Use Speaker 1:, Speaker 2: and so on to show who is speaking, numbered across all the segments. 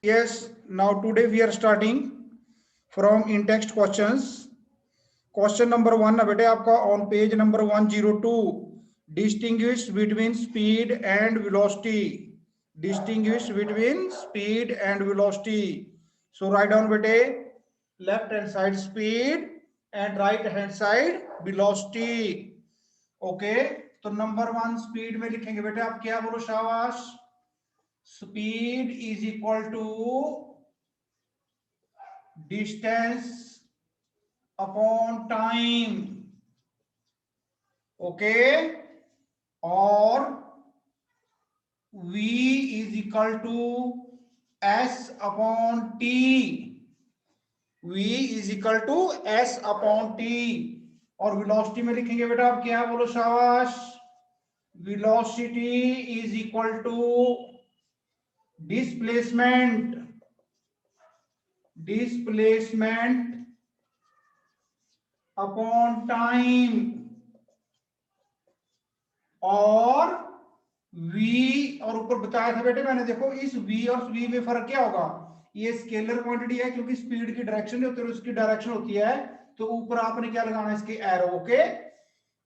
Speaker 1: Yes, now today we are starting from in text questions. Question number 1 है बेटे आपका on page number 102. Distinguish between speed and velocity. Distinguish between speed and velocity. So write down बेटे left hand side speed and right hand side velocity. Okay, तो number 1 speed में लिखेंगे बेटे आप क्या बोलो शाबाश. Speed is equal to distance upon time. Okay, or V is equal to S upon T. V is equal to S upon T. और velocity में लिखेंगे बेटा आप क्या बोलो शाबाश. Velocity is equal to displacement upon time. और v और ऊपर बताया था बेटे मैंने, देखो इस v और v में फर्क क्या होगा. ये स्केलर क्वांटिटी है क्योंकि स्पीड की डायरेक्शन नहीं होती, उसकी डायरेक्शन होती है. तो ऊपर आपने क्या लगाना है इसके arrow. Okay,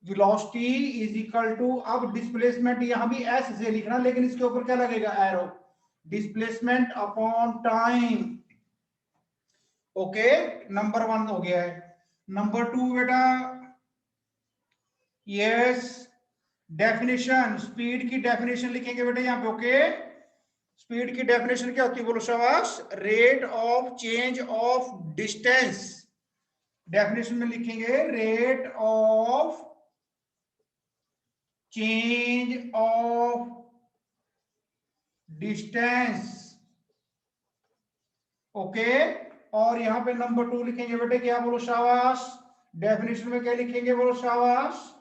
Speaker 1: velocity is equal to, अब डिस्प्लेसमेंट यहां भी s से लिखना लेकिन इसके ऊपर क्या लगेगा arrow. Displacement upon time. Okay, number 1 हो गया है. नंबर 2 बेटा यस डेफिनेशन, स्पीड की डेफिनेशन लिखेंगे बेटा यहाँ पे. ओके, स्पीड की डेफिनेशन क्या होती है बोलो शाबाश. Rate of change of distance. Definition में लिखेंगे rate of change of distance. Okay, और यहां पे नंबर 2 लिखेंगे बेटे क्या बोलो शाबाश. डेफिनेशन में क्या लिखेंगे बोलो शाबाश.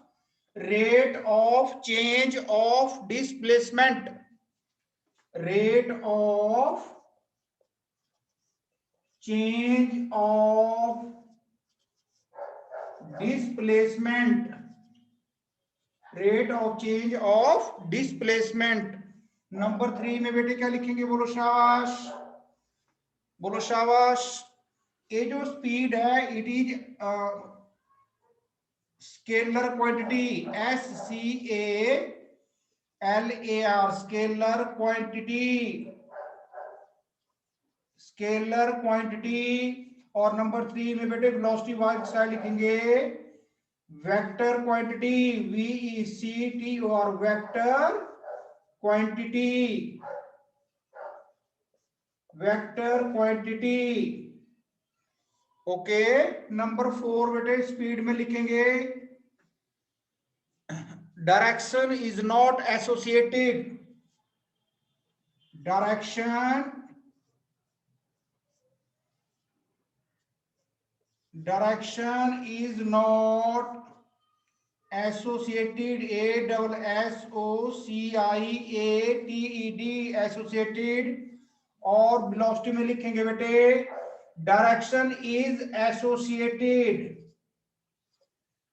Speaker 1: Rate of change of displacement. Rate of change of displacement. Rate of change of displacement. Number 3 में बेटे क्या लिखेंगे बोलो शाबाश. बोलो शाबाश. ये जो स्पीड है it is scalar quantity. SCALAR scalar quantity. Scalar quantity. और नंबर 3 में बेटे वेलोसिटी वाइज साइड लिखेंगे वेक्टर क्वांटिटी. VECT और vector quantity. Vector quantity. Okay, number 4 बेटे स्पीड में लिखेंगे direction is not associated. Direction is not associated. ASSOCIATED associated. और velocity में लिखेंगे बेटे direction is associated.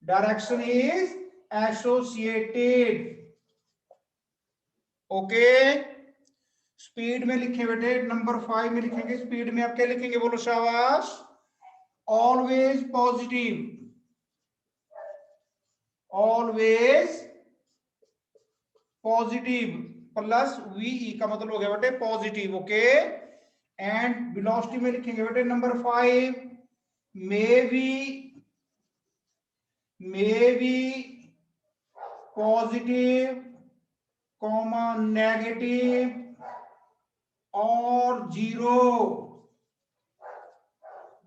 Speaker 1: Direction is associated. Okay, speed में लिखे बेटे नंबर 5 में लिखेंगे. स्पीड में आप क्या लिखेंगे बोलो शाबाश. Always positive. Always positive plus VE का मतलब हो गया बेटे पॉजिटिव. ओके, एंड वेलोसिटी में लिखेंगे बेटे number 5 may be positive comma negative और जीरो.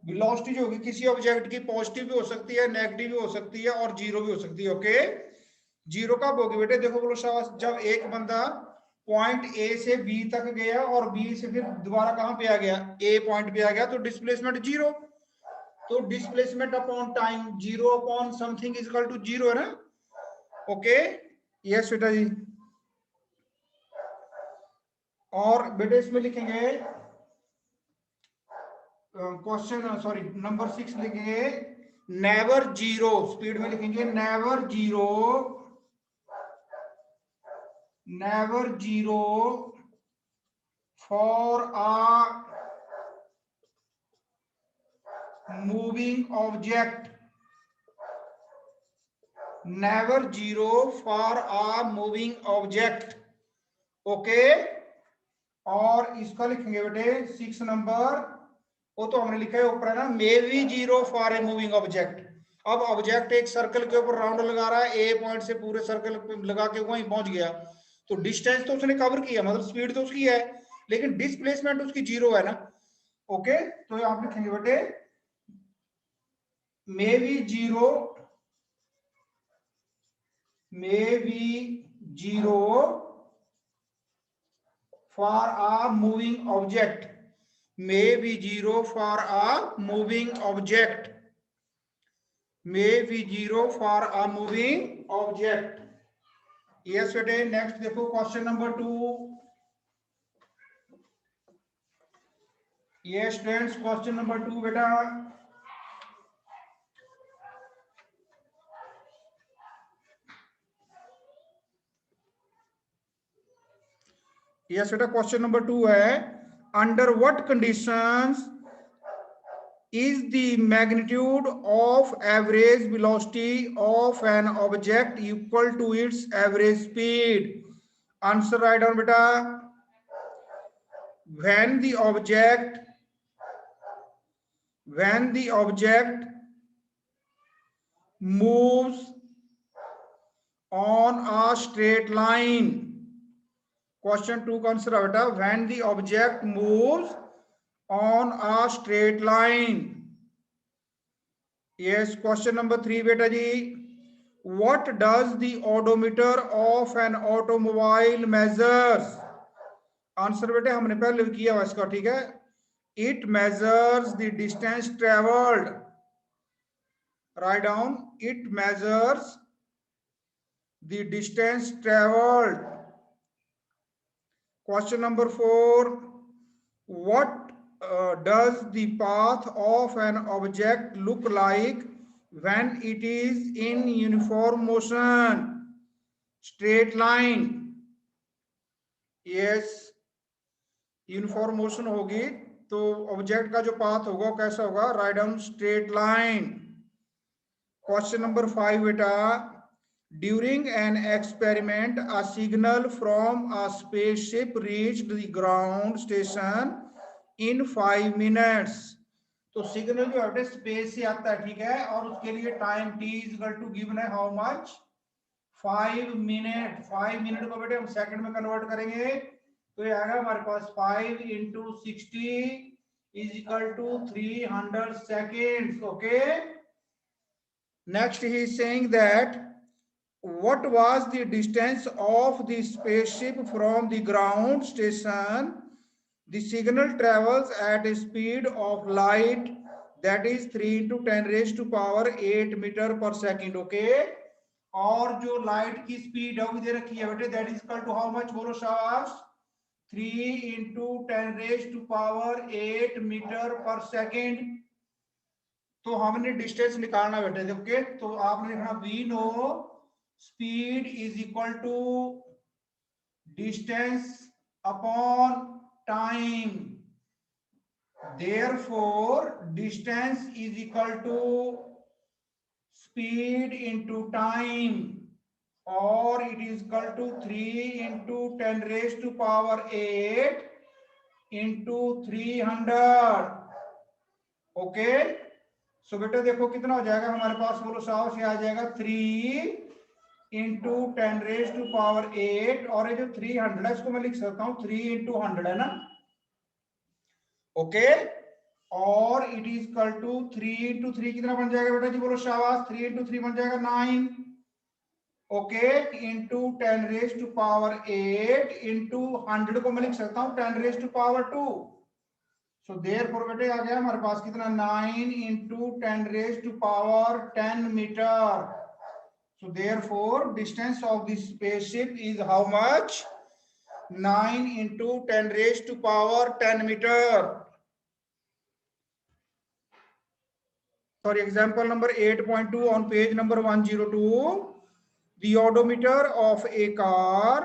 Speaker 1: वेलोसिटी जो होगी किसी ऑब्जेक्ट की पॉजिटिव भी हो सकती है, नेगेटिव भी हो सकती है और जीरो भी हो सकती है. ओके, जीरो कब होगी बेटे देखो बोलो शाबाश. जब एक बंदा पॉइंट A से B तक गया और B से फिर दोबारा कहां पे आ गया, A पॉइंट पे आ गया, तो डिस्प्लेसमेंट जीरो. तो displacement upon time zero upon something is equal to zero है ना. ओके, यस बेटा जी. और बेटे इसमें लिखेंगे क्वेश्चन सॉरी नंबर 6 लिखेंगे नेवर जीरो. स्पीड में लिखेंगे never zero for a moving object, never zero for a moving object. Okay, और इसका लिखेंगे बेटे 6 नंबर, वो तो हमने लिखा है ऊपर है ना, may be zero for a moving object. अब ऑब्जेक्ट एक सर्कल के ऊपर राउंड लगा रहा है, ए पॉइंट से पूरे सर्कल लगा के वहीं पहुंच गया, तो डिस्टेंस तो उसने कवर किया, मतलब स्पीड तो उसकी है, लेकिन डिस्प्लेसमेंट उसकी जीरो है ना। ओके, तो आप लिखेंगे बेटे may be zero, may be zero for a moving object, may be zero for a moving object, may be zero for a moving object. Yes बेटे, नेक्स्ट देखो क्वेश्चन नंबर 2। ये स्टूडेंट्स क्वेश्चन नंबर 2 बेटा, yes बेटा question number 2 है, under what conditions is the magnitude of average velocity of an object equal to its average speed? Answer write down beta, when the object moves on a straight line. Question 2 का answer बेटा, when the object moves on a straight line. Yes, question number 3 बेटा जी, what does the odometer of an automobile measures? Answer बेटे हमने पहले किया हुआ इसका, ठीक है, it measures the distance traveled. Write down, it measures the distance traveled. Question number 4, what does the path of an object look like when it is in uniform motion? Straight line. Yes, uniform motion होगी तो object का जो path होगा वो कैसा होगा? Write down, straight line. Question number 5 बेटा, during an experiment a signal from a spaceship reached the ground station in 5 minutes. तो सिग्नल जो है स्पेस से आता है, ठीक है, और उसके लिए time t is equal to given है हाउ मच, 5 मिनट। 5 मिनट को बेटे हम सेकंड में कन्वर्ट करेंगे तो ये आएगा हमारे पास 5 into 60 is equal to 300 seconds. Okay, next he is saying that what was the distance of the spaceship from the ground station? The signal travels at a speed of light, that is 3 into 10 raised to power 8 meter per second. Okay, और जो light की speed है वो दे रखी है बेटे, that is equal to how much, बोलो शाबाश, 3 into 10 raised to power 8 meter per second. तो हमने डिस्टेंस निकालना बेटे, ओके, तो आपने लिखना we know speed is equal to distance upon time, therefore distance is equal to speed into time, और it is equal to 3 into 10 raised to power 8 into 300. Okay, सो बेटा देखो कितना हो जाएगा हमारे पास, बोलो साहब, से आ जाएगा 3 into 10 raised to power 8, और ये जो 300 है इसको मैं लिख सकता हूँ 3 into 100 है ना। ओके, और it is equal to 3 into 3 कितना बन जाएगा बेटा जी, बोलो शाबाश, 3 into 3 बन जाएगा 9। Okay, into 10 raise to power 8 into 100 को मैं लिख सकता हूँ 10 raise to power 2। So therefore बेटे आ गया हमारे पास कितना, 9 into 10 raise to power 10 meter. So therefore distance of the spaceship is how much, 9 into 10 raise to power 10 meter. Sorry, example number 8.2 on page number 102. The odometer of a car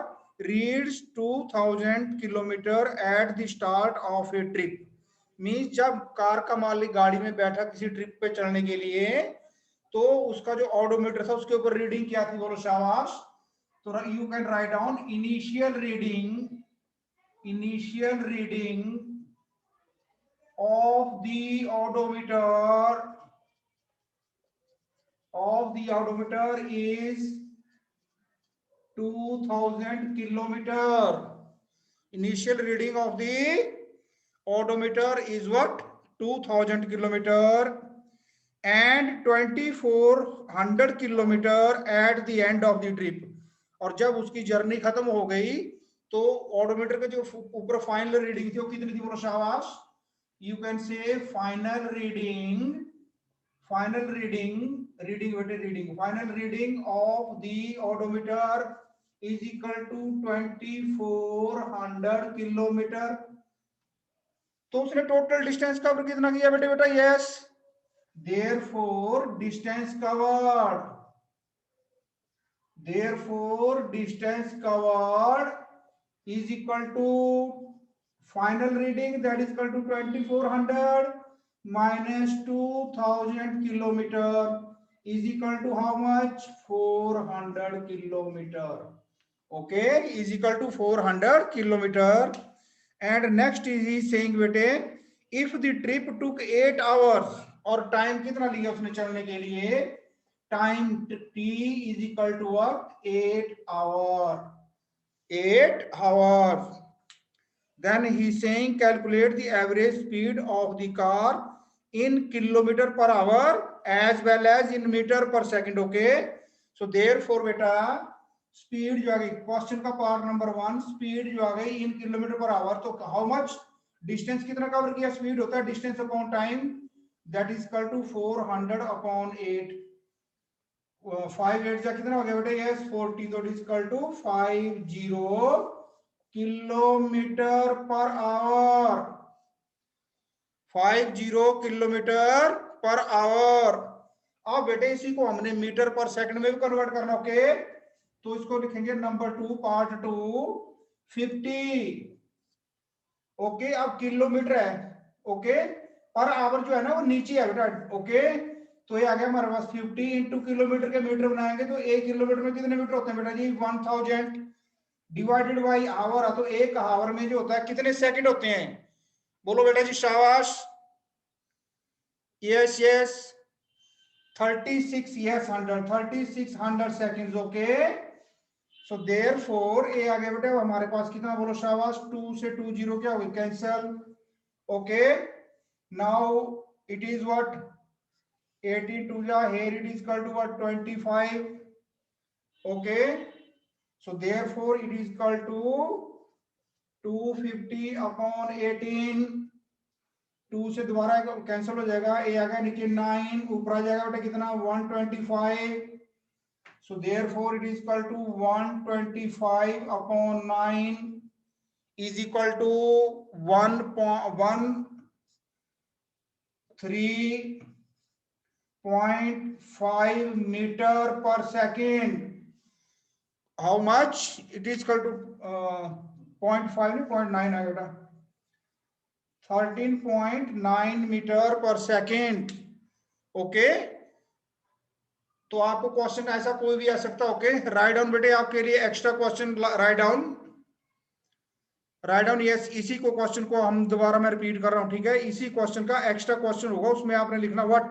Speaker 1: reads 2000 kilometre at the start of A trip. Means जब car का मालिक गाड़ी में बैठा किसी trip पे चलने के लिए, तो उसका जो ऑडोमीटर था उसके ऊपर रीडिंग क्या थी, बोलो शाबाश। तो you can write down initial reading of the odometer is 2000 kilometer. Initial reading of the odometer is what? 2000 kilometer and 2400 kilometer at the end of the trip. और जब उसकी जर्नी खत्म हो गई तो ऑडोमीटर का जो ऊपर फाइनल रीडिंग थी वो कितनी थी, बोलो शाबाश। You can say final reading of the odometer is equal to 2400 kilometre. तो उसने टोटल डिस्टेंस कवर कितना किया बेटे बेटा, yes. therefore distance covered is equal to final reading, that is equal to 2400 minus 2000 kilometer is equal to how much, 400 kilometer. Okay, is equal to 400 kilometer. And next is he saying बेटे, if the trip took 8 hours, और time कितना लिया उसने चलने के लिए, time t is equal to what, 8 hours. Then he is saying calculate the average speed of the car in kilometer per hour as well as in meter per second. Okay, so therefore बेटा speed जो आ गई, question का part number 1, speed जो आ गई in kilometer per hour, तो how much, distance कितना कवर किया, स्पीड होता है distance upon time, that is equal to 400 upon 8। 5 8 जा कितना हो गया बेटा, यस 40, तो it is equal to 50 kilometer per hour, 50 kilometer per hour. अब बेटे इसी को हमने मीटर पर सेकंड में भी कन्वर्ट करना, ओके। तो इसको लिखेंगे नंबर 2 पार्ट 2 50। ओके, अब किलोमीटर है, ओके, पर आवर जो है ना वो नीचे है बेटा, ओके। तो ये आ गया हमारे पास 50 इंटू किलोमीटर के मीटर बनाएंगे तो 1 किलोमीटर में कितने मीटर होते हैं बेटा जी, 1000 डिवाइडेड बाई आवर, तो एक आवर में जो होता है कितने सेकंड होते हैं, बोलो बेटा जी शाबाश, yes yes 36, yes 100, 3600 seconds, okay. So therefore A आ गया बेटा हमारे पास कितना, बोलो शाबाश, 2 से 2 0 क्या हो गई, cancel, okay. Now it is what 18 2 जा, here it is equal to what 25, okay. So therefore it is equal to 250 upon 18, 2 से दोबारा कैंसिल हो जाएगा, ए आ गया नीचे 9, ऊपर आ जाएगा बेटा कितना 125, so therefore it is equal to 125 upon 9 is equal to 113.5 meter per second. How much it is equal to 0.5 0.9 है बेटा, 13.9 मीटर पर सेकेंड, ओके। तो आपको क्वेश्चन ऐसा कोई भी आ सकता है, ओके। राइट डाउन बेटे आपके लिए extra question, write down yes, इसी को क्वेश्चन को हम दोबारा मैं रिपीट कर रहा हूं, ठीक है। इसी क्वेश्चन का एक्स्ट्रा क्वेश्चन होगा, उसमें आपने लिखना व्हाट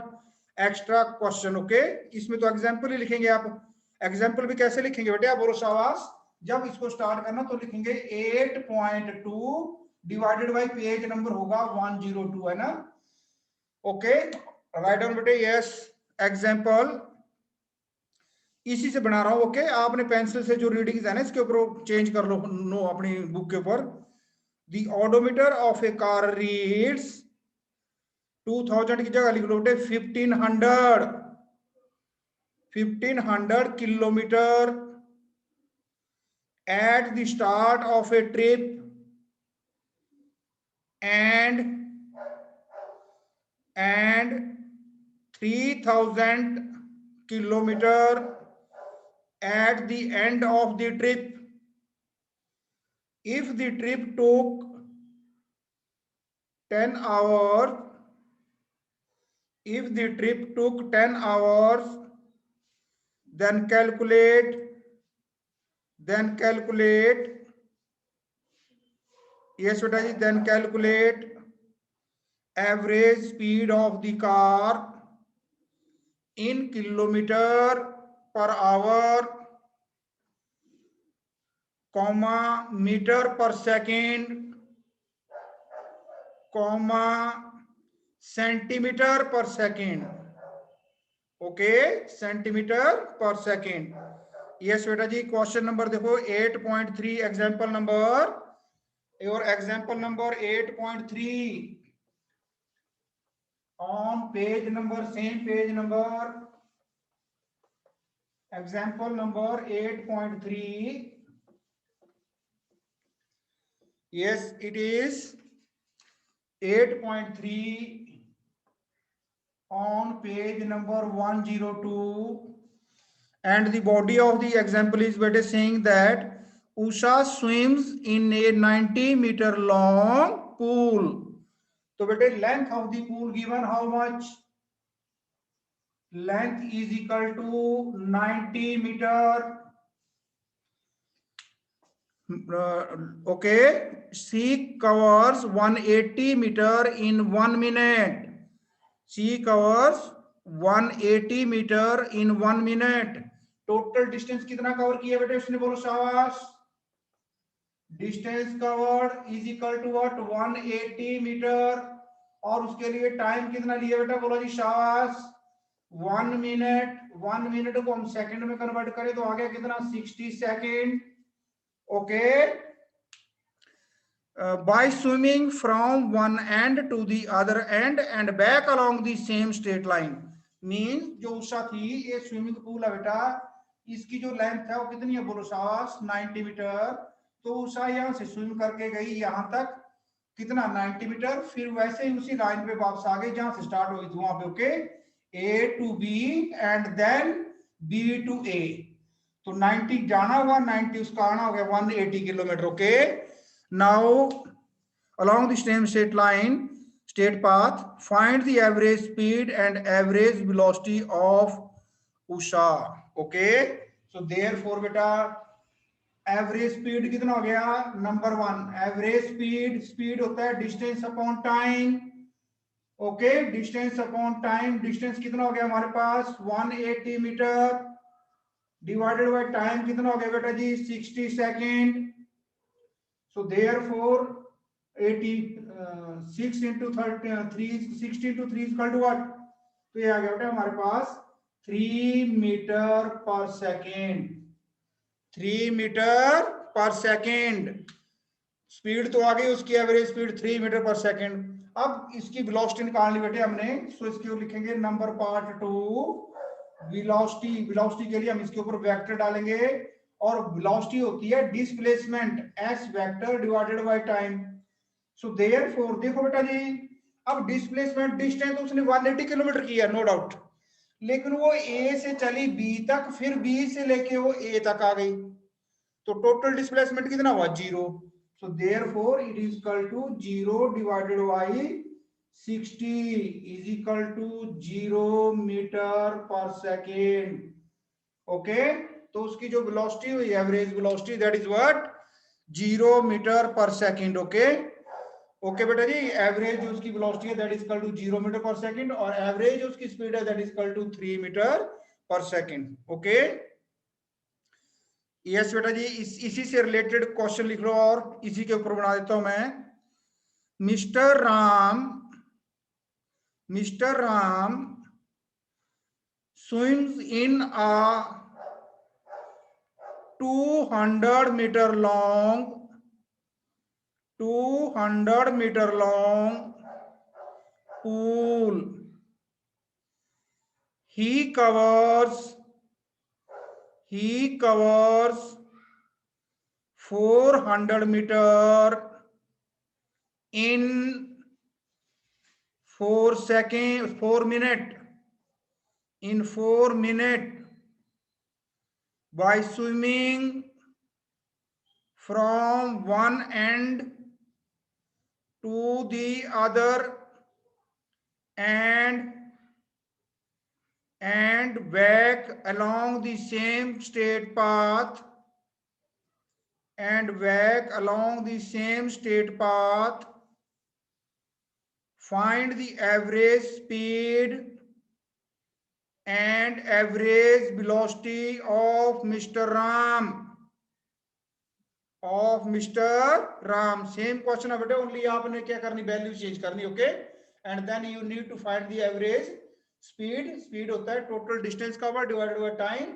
Speaker 1: एक्स्ट्रा क्वेश्चन, ओके। इसमें तो एग्जाम्पल ही लिखेंगे आप, एग्जाम्पल भी कैसे लिखेंगे बेटे, आप बोलो शाबाश, जब इसको स्टार्ट करना तो लिखेंगे 8.2 डिवाइडेड बाई पेज नंबर होगा 102, है ना, ओके। राइट डाउन बेटे यस, एग्जाम्पल इसी से बना रहा हूं, ओके। आपने पेंसिल से जो रीडिंग्स है ना इसके ऊपर चेंज कर लो, नो अपनी बुक के ऊपर। The odometer of A car reads 2000 की जगह लिख लो बेटे 1500 kilometre at the start of A trip and 3000 kilometer at the end of the trip. if the trip took 10 hours, if the trip took 10 hours, then calculate, yes beta ji, then calculate average speed of the car in kilometer per hour, comma meter per second, comma centimeter per second. Okay, centimeter per second. Yes बेटा जी, question number देखो 8.3 example number, और example number 8.3 on page number, same page number, example number 8.3. yes it is 8.3 on page number 102, and the body of the example is better saying that Usha swims in a 90-meter long pool. So better length of the pool given how much? Length is equal to 90 meter. Okay, sea covers 180 meter in 1 minute. Sea covers 180 meter in 1 minute. Total distance कितना cover किया बेटे उसने, बोलो शाबाश. Distance covered is equal to what? 180 meter. और उसके लिए time कितना लिया बेटा, बोलो जी शाबाश 1 मिनट. 1 मिनट को हम सेकंड में कन्वर्ट करें तो आ गया कितना? 60 second. Okay. By swimming from one end to the other end and back along the same straight line. Mean जो उषा थी, ये स्विमिंग पूल है बेटा, इसकी जो लेंथ है वो कितनी है, बोलो शाबाश 90 मीटर. तो उषा यहाँ से स्विम करके गई यहाँ तक, कितना? 90 मीटर. फिर वैसे ही उसी लाइन पे वापस आ गई जहां से स्टार्ट हुई थी वहां पे. Okay, A to B and then B to A. तो 90 जाना हुआ, 90 उसका आना हो गया 180 kilometre. Okay. Now, along the same straight line, straight path, find the average speed and average velocity of Usha. Okay. So therefore, beta, average speed कितना हो गया? नंबर 1, average speed, speed होता है distance upon time. Okay, distance upon time. Distance कितना हो गया हमारे पास? 180 metre divided by time कितना हो गया बेटा जी? 60 second. So therefore 86 into 3, 60 into 3 is equal to what? तो ये आ गया बेटा हमारे पास 3 meter per second. 3 meter per second speed तो आ गई, उसकी average speed 3 meter per second. अब इसकी वेलोसिटी निकाल ली बेटे हमने. सो इसके ऊपर लिखेंगे नंबर पार्ट 2 वेलोसिटी. वेलोसिटी के लिए हम इसके ऊपर वेक्टर डालेंगे, और वेलोसिटी होती है displacement s vector divided by time. So therefore देखो बेटा जी, अब डिस्प्लेसमेंट डिस्टेंस उसने 180 किलोमीटर किया, नो डाउट, लेकिन वो A से चली B तक, फिर B से लेके वो A तक आ गई, तो टोटल डिस्प्लेसमेंट कितना हुआ? 0. So therefore it is equal to 0 divided by 60 is equal to 0 meter per second. Okay. तो उसकी जो वेलोसिटी हुई, average velocity, that is what? 0 meter per second. Okay. Okay बेटा जी, एवरेज जो उसकी वेलोसिटी है that is equal to 0 meter per second, और एवरेज उसकी स्पीड है that is equal to 3 meter per second. Okay. Yes बेटा जी, इसी से रिलेटेड क्वेश्चन लिख लो, और इसी के ऊपर बना देता हूं मैं. Mister Ram swims in a 200 meter long pool. He covers 400 meter in 4 minutes. In 4 minutes by swimming from one end to the other and back along the same straight path find the average speed and average velocity of Mr. Ram. Same question है बेटे, only आपने क्या करनी, value change करनी, okay. And then you need to find the average speed होता है total distance cover divided by time,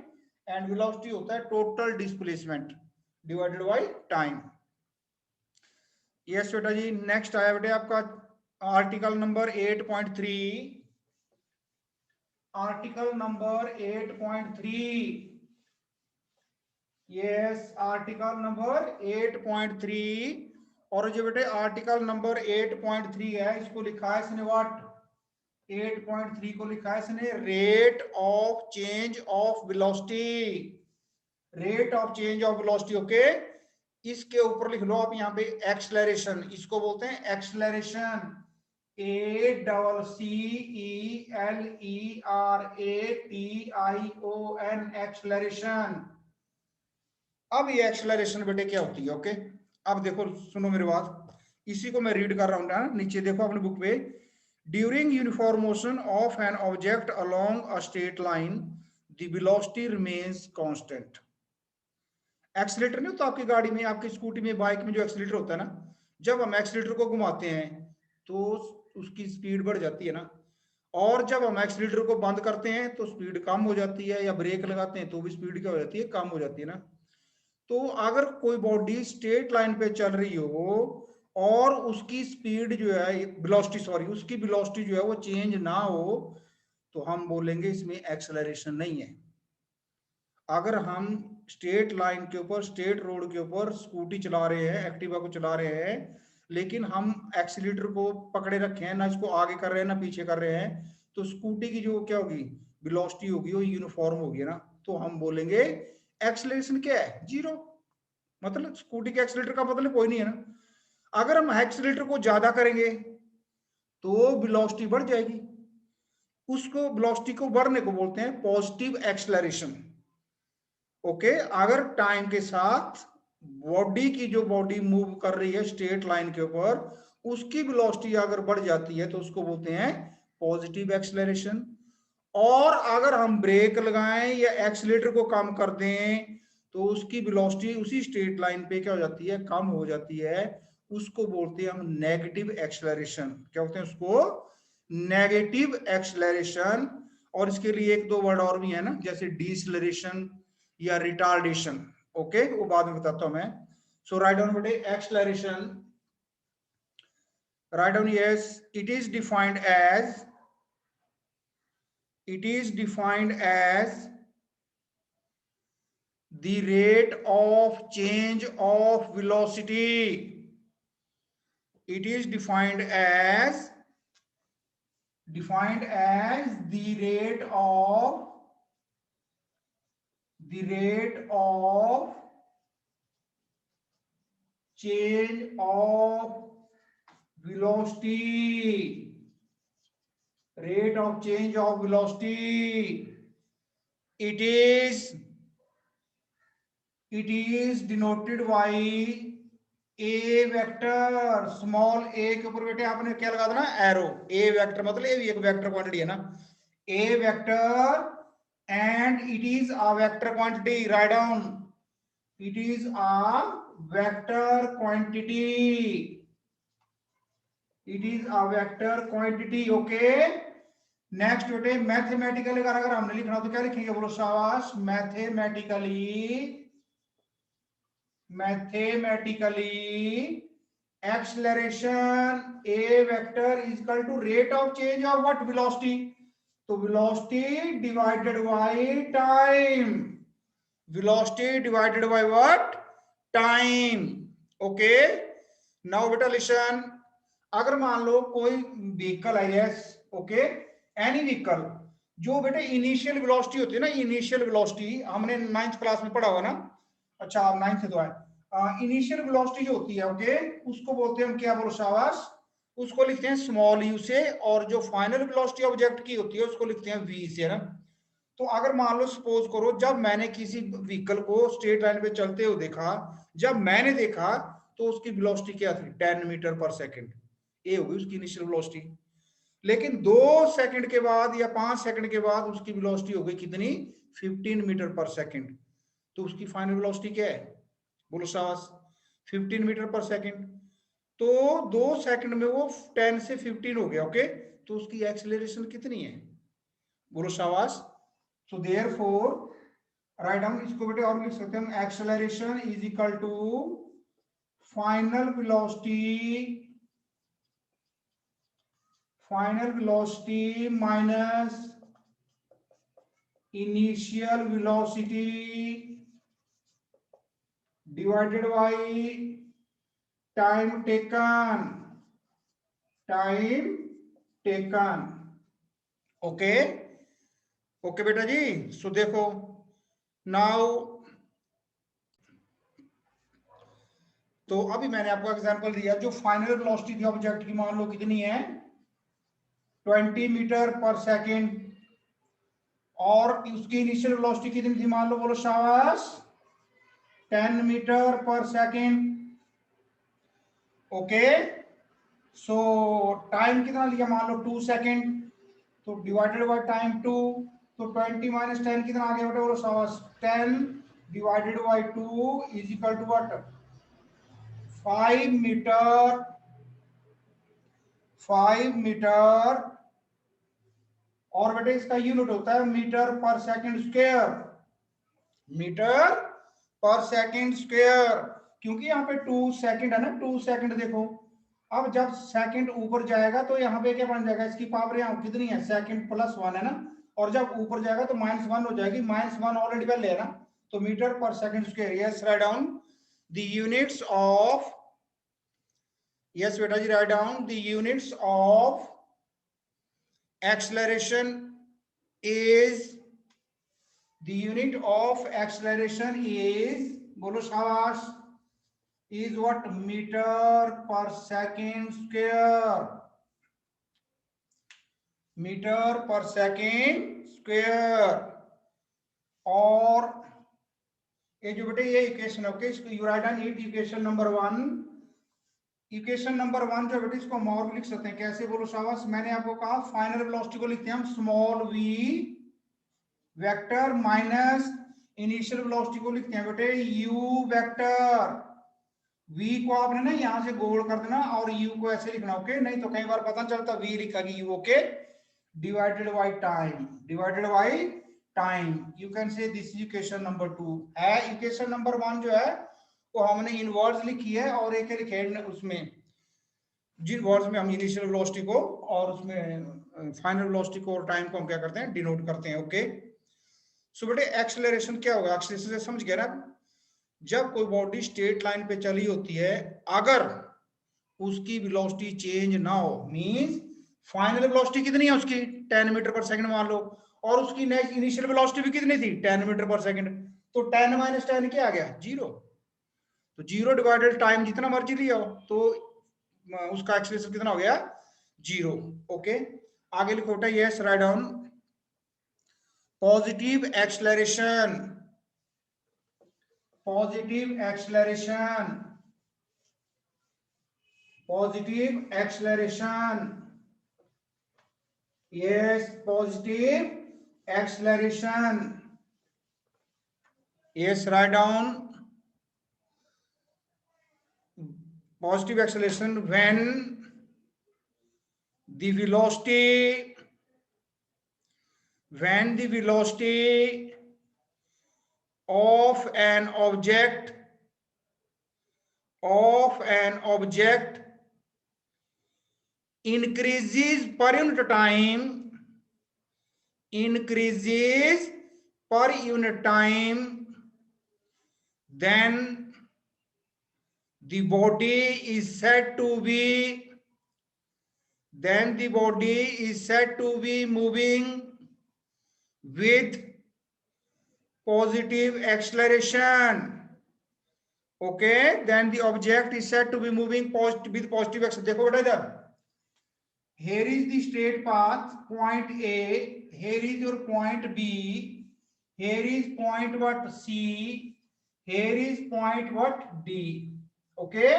Speaker 1: and velocity होता है total displacement divided by time. Yes बेटा जी। नेक्स्ट आया बेटे आपका article number 8.3, article number 8.3। Yes, article number 8.3। और जो बेटे आर्टिकल नंबर 8.3 है, इसको लिखा है इसने व्हाट, 8.3 को लिखा है इसने rate of change of velocity, rate of change of velocity, okay. इसके ऊपर लिख लो आप यहाँ पे एक्सेलरेशन, इसको बोलते हैं एक्सेलरेशन, ACCELERATION, एक्सेलरेशन। अब ये एक्सेलरेशन बेटे क्या होती है, ओके। अब देखो, सुनो मेरी बात, इसी को मैं रीड कर रहा हूँ ना, नीचे देखो अपने बुक पे। During uniform motion of an object along a straight line the velocity remains constant. Accelerator नहीं होता आपकी गाड़ी में, आपकी स्कूटी में, बाइक में जो एक्सीलेटर होता है ना, जब हम एक्सीलेटर को घुमाते हैं तो उसकी स्पीड बढ़ जाती है ना, और जब हम एक्सीलेटर को बंद करते हैं तो स्पीड कम हो जाती है, या ब्रेक लगाते हैं तो भी स्पीड क्या हो जाती है, कम हो जाती है ना। तो अगर कोई बॉडी स्ट्रेट लाइन पे चल रही हो और उसकी स्पीड जो है, वेलोसिटी सॉरी, उसकी वेलोसिटी जो है वो चेंज ना हो, तो हम बोलेंगे इसमें एक्सेलरेशन नहीं है। अगर हम स्ट्रेट लाइन के ऊपर, स्ट्रेट रोड के ऊपर स्कूटी चला रहे हैं, एक्टिवा को चला रहे हैं, लेकिन हम एक्सीलेटर को पकड़े रखे हैं ना, इसको आगे कर रहे हैं ना पीछे कर रहे हैं, तो स्कूटी की जो क्या होगी, वेलोसिटी होगी, वो यूनिफॉर्म होगी ना, तो हम बोलेंगे एक्सेलरेशन क्या है, जीरो। मतलब स्कूटी के एक्सीलेटर का मतलब कोई नहीं है ना। अगर हम एक्सीलेटर को ज्यादा करेंगे तो वेलोसिटी बढ़ जाएगी, उसको वेलोसिटी को बढ़ने को बोलते हैं पॉजिटिव एक्सेलरेशन, ओके। अगर टाइम के साथ बॉडी की, जो बॉडी मूव कर रही है स्ट्रेट लाइन के ऊपर, उसकी वेलोसिटी अगर बढ़ जाती है तो उसको बोलते हैं पॉजिटिव एक्सेलरेशन। और अगर हम ब्रेक लगाएं या एक्सीलेटर को कम कर दें तो उसकी वेलोसिटी उसी स्ट्रेट लाइन पे क्या हो जाती है, कम हो जाती है, उसको बोलते हैं हम नेगेटिव एक्सेलरेशन। क्या बोलते हैं उसको, नेगेटिव एक्सेलरेशन। और इसके लिए एक दो वर्ड और भी है ना, जैसे डिसेलरेशन या रिटार्डेशन, ओके, वो बाद में बताता हूं मैं। सो राइट डाउन बेटे acceleration, write down, yes, it is defined as the rate of change of velocity. It is defined as the rate of change of velocity, rate of change of velocity. It is denoted by A vector, small A के ऊपर बेटे आपने क्या लगा देना, arrow. ए vector मतलब ये भी एक वेक्टर क्वांटिटी है ना, A vector, and it is a vector quantity, write down, it is a vector quantity, it is a vector quantity, okay. Next बेटे मैथमेटिकली अगर हमने लिखना तो क्या लिखेंगे, बोलो शाबाश, mathematically acceleration A vector is equal to rate of change of what, velocity. तो velocity divided by time, velocity divided by what, time, okay. Now बेटा लिसन, अगर मान लो कोई व्हीकल है, यस, ओके, एनी व्हीकल, जो बेटे इनिशियल वेलोसिटी होती है ना, इनिशियल वेलोसिटी हमने 9th क्लास में पढ़ा हुआ ना, अच्छा आप 9th से तो है, इनिशियल वेलोसिटी जो होती है ओके, उसको बोलते हैं हम क्या बोलो शाबाश, उसको लिखते हैं स्मॉल यू से, और जो फाइनल वेलोसिटी ऑब्जेक्ट की होती है उसको लिखते हैं वी से, है ना। तो अगर मान लो सपोज करो जब मैंने किसी व्हीकल को स्ट्रेट लाइन पे चलते हुए देखा, जब मैंने देखा तो उसकी वेलोसिटी क्या थी 10 मीटर पर सेकंड, ये होगी उसकी इनिशियल वेलोसिटी। लेकिन 2 सेकंड के बाद या 5 सेकंड के बाद उसकी वेलोसिटी हो गई कितनी 15 मीटर पर सेकंड, तो उसकी फाइनल वेलोसिटी क्या है बोलो शाबाश 15 मीटर पर सेकंड। तो 2 सेकंड में वो 10 से 15 हो गया ओके, तो उसकी एक्सेलरेशन कितनी है बोलो शाबाश। सो देयरफॉर राइट डाउन, इसको बेटे और लिख सकते हैं acceleration is equal to final velocity minus initial velocity divided by time taken okay. Okay बेटा जी, सो देखो नाउ, तो अभी मैंने आपको एग्जांपल दिया, जो फाइनल वेलोसिटी थी ऑब्जेक्ट की मान लो कितनी है 20 मीटर पर सेकंड, और उसकी इनिशियल वेलोसिटी कितनी थी मान लो बोलो शाबाश 10 मीटर पर सेकंड ओके। सो टाइम कितना लिया मान लो 2 सेकंड, तो डिवाइडेड बाय टाइम 2, तो 20 माइनस 10 कितना आ गया बेटा बोलो शाबाश 10 divided by 2 is equal to what 5 meter, और बेटे इसका यूनिट होता है मीटर पर सेकंड स्क्वायर, मीटर पर सेकंड स्क्वायर, क्योंकि यहाँ पे 2 सेकंड है ना, 2 सेकंड देखो, अब जब सेकंड ऊपर जाएगा तो यहाँ पे क्या बन जाएगा, इसकी पावर यहाँ कितनी है सेकंड प्लस 1 है ना, और जब ऊपर जाएगा तो -1 हो जाएगी, -1 ऑलरेडी पहले है ना, तो मीटर पर second square. Yes write down the units of, yes बेटा जी write down the units of acceleration is, the unit of acceleration is बोलो शाबाश is what meter per second square, meter per second square. और ये जो बेटे ये equation okay, इसको you write down it equation number 1, equation number 1 जो बेटे इसको हम और लिख सकते हैं कैसे बोलो शाबाश, मैंने आपको कहा फाइनल वेलोसिटी को लिखते हैं हम small v vector minus initial velocity को लिखते हैं बेटे u वेक्टर, v को आपने ना यहां से गोल कर देना और u को ऐसे लिखना ओके, नहीं तो कई बार पता चलता v लिखा कि u okay, divided by time, you can say this equation number 2 है। इक्वेशन नंबर 1 जो है वो हमने इन वर्ड्स लिखी है, और एक लिखे उसमें जिन वर्ड्स में हम इनिशियल वेलोसिटी को और उसमें फाइनल वेलोसिटी को और टाइम को हम क्या करते हैं डिनोट करते हैं ओके। सो बेटे एक्सेलरेशन क्या होगा, एक्सेलरेशन समझ गया ना, जब कोई बॉडी स्ट्रेट लाइन पे चली होती है अगर उसकी वेलोसिटी चेंज ना हो, मींस फाइनल वेलोसिटी कितनी है उसकी 10 मीटर पर सेकंड मान लो, और उसकी नेक्स्ट इनिशियल वेलोसिटी भी कितनी थी 10 मीटर पर सेकंड, तो 10 माइनस 10 क्या आ गया 0, तो 0 डिवाइडेड टाइम जितना मर्जी लिया हो तो उसका एक्सेलरेशन कितना हो गया 0 ओके। आगे लिखो बेटा yes write down positive acceleration, positive acceleration, positive acceleration, yes positive acceleration, yes write down positive acceleration when the velocity of an object increases per unit time, then the body is said to be moving with positive acceleration Okay, then the object is said to be moving with positive x. देखो बेटा इधर, here is the straight path, point A, here is your point B, here is point what C, here is point what D. Okay,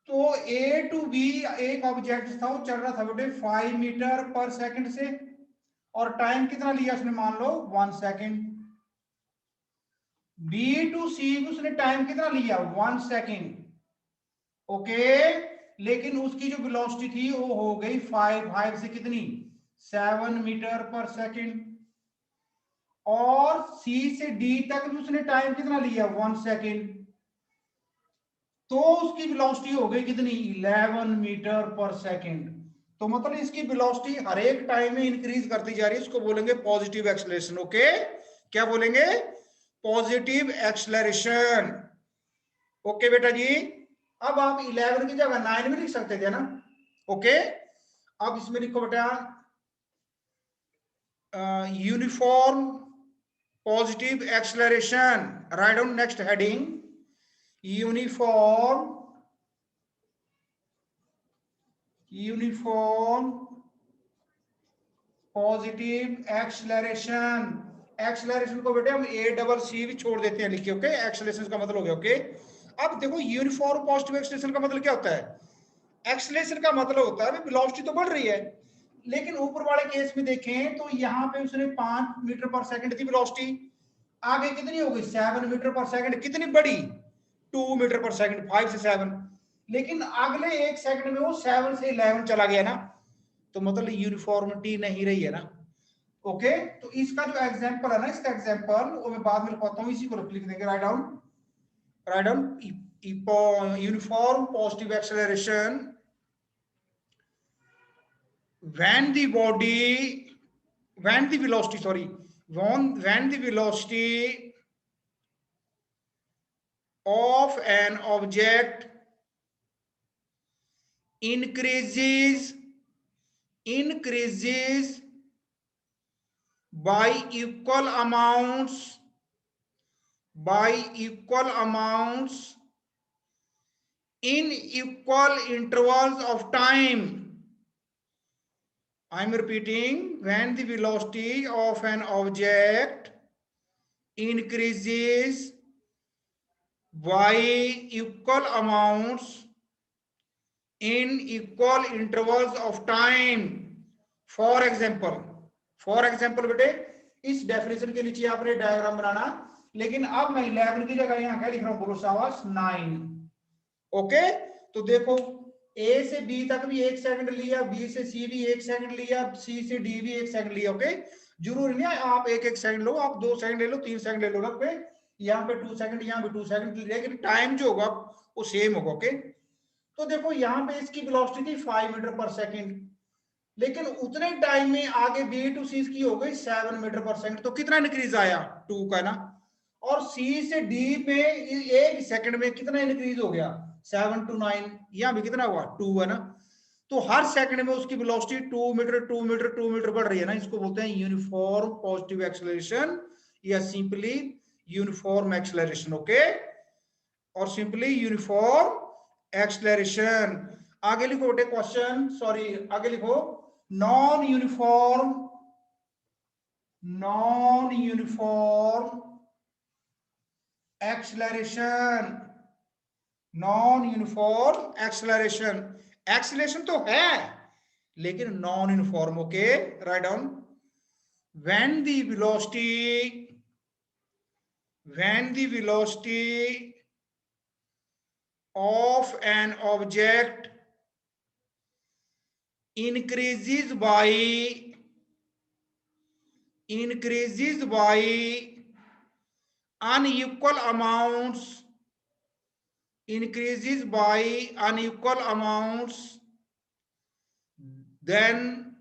Speaker 1: तो A to B एक object था, वो चल रहा था बेटे 5 मीटर पर सेकंड से, और टाइम कितना लिया उसने, मान लो 1 सेकंड। B to C उसने टाइम कितना लिया, 1 सेकंड। ओके, लेकिन उसकी जो वेलोसिटी थी वो हो गई 5 से कितनी, 7 मीटर पर सेकंड। और C से D तक भी उसने टाइम कितना लिया, 1 सेकंड, तो उसकी वेलोसिटी हो गई कितनी, 11 मीटर पर सेकंड। तो मतलब इसकी वेलोसिटी हर एक टाइम में इंक्रीज करती जा रही है, इसको बोलेंगे पॉजिटिव एक्सेलरेशन। ओके, क्या बोलेंगे, पॉजिटिव एक्सेलरेशन। ओके बेटा जी, अब आप 11 की जगह 9 भी लिख सकते थे ना। ओके, अब इसमें लिखो बेटा uniform positive acceleration, write down next heading, uniform positive acceleration. Acceleration को बेटे हम A-double-C भी छोड़ देते हैं लिख के। ओके, एक्सेलरेशन का मतलब हो गया। ओके, अब देखो यूनिफॉर्म पॉजिटिव एक्सेलरेशन का मतलब क्या होता है। एक्सेलरेशन का मतलब होता है वेलोसिटी तो बढ़ रही है, लेकिन ऊपर वाले केस में देखें तो यहाँ पे उसने 5 मीटर पर सेकंड थी वेलोसिटी, आगे कितनी हो गई, 7 मीटर पर सेकंड। कितनी बड़ी, 2 मीटर पर सेकंड, 5 से 7, लेकिन अगले 1 सेकंड में वो 7 से 11 चला गया ना, तो मतलब यूनिफॉर्मिटी नहीं रही है ना। ओके, तो इसका जो एग्जांपल है ना, इसका एग्जांपल वो मैं बाद में लिखवाता हूँ, इसी को लिख देंगे, write down uniform positive acceleration when the velocity of an object increases by equal amounts in equal intervals of time. I am repeating, when the velocity of an object increases by equal amounts in equal intervals of time. For example बेटे इस definition के नीचे आपने diagram बनाना, लेकिन अब मैं 11 की जगह यहाँ क्या लिख रहा हूँ, बोलो शाबाश, 9। ओके, तो देखो A से B तक भी 1 सेकंड लिया, B से C भी 1 सेकंड लिया, C से D भी 1 सेकंड लिया। ओके, जरूरी नहीं है आप 1 सेकंड लो, आप 2 सेकंड ले लो, 3 सेकंड ले लो ना। पे यहाँ पे 2 सेकंड, यहाँ पे 2 सेकंड, लेकिन टाइम जो होगा वो सेम होगा। ओके, तो देखो यहाँ पे इसकी वेलोसिटी थी 5 मीटर पर सेकंड, लेकिन उतने टाइम में आगे B to C की हो गई 7 मीटर पर सेकंड, तो कितना इंक्रीज आया, 2 का ना। और C से D पे 1 सेकंड में कितना इंक्रीज हो गया, 7 to 9, यहाँ भी कितना हुआ, 2 है ना। तो हर सेकंड में उसकी वेलोसिटी 2 मीटर बढ़ रही है ना, इसको बोलते हैं यूनिफॉर्म पॉजिटिव एक्सेलरेशन या सिंपली यूनिफॉर्म एक्सेलरेशन। ओके, और सिंपली यूनिफॉर्म एक्सेलरेशन। आगे लिखो बेटे क्वेश्चन, सॉरी आगे लिखो, non uniform acceleration, non uniform acceleration. Acceleration तो है लेकिन non uniform. Okay, write down, when the velocity of an object increases by unequal amounts, then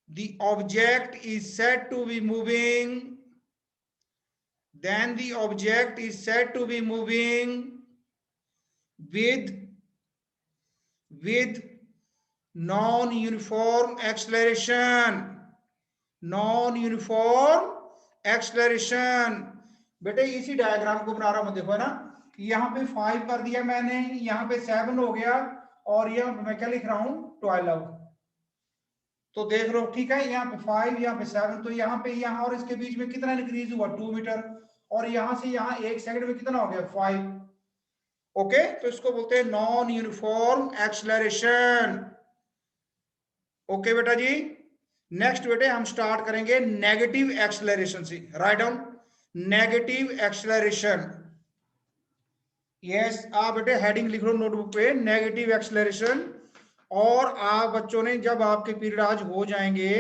Speaker 1: the object is said to be moving with non-uniform acceleration, बेटे इसी diagram को बना रहा हूं, देखो है ना, यहाँ पे 5 कर दिया मैंने, यहाँ पे 7 हो गया, और यहाँ पे मैं क्या लिख रहा हूं 12। तो देख लो ठीक है, यहाँ पे 5, यहाँ पे 7, तो यहाँ पे यहाँ और इसके बीच में कितना इंक्रीज हुआ 2 मीटर, और यहाँ से यहाँ 1 सेकंड में कितना हो गया 5। ओके, तो इसको बोलते हैं नॉन यूनिफॉर्म एक्सेलरेशन। ओके बेटा जी। नेक्स्ट बेटे हम स्टार्ट करेंगे नेगेटिव एक्सेलरेशन से। Write down negative acceleration. Yes, आप बेटे हेडिंग लिख लो नोटबुक पे, नेगेटिव एक्सेलरेशन। और आप बच्चों ने जब आपके पीरियड आज हो जाएंगे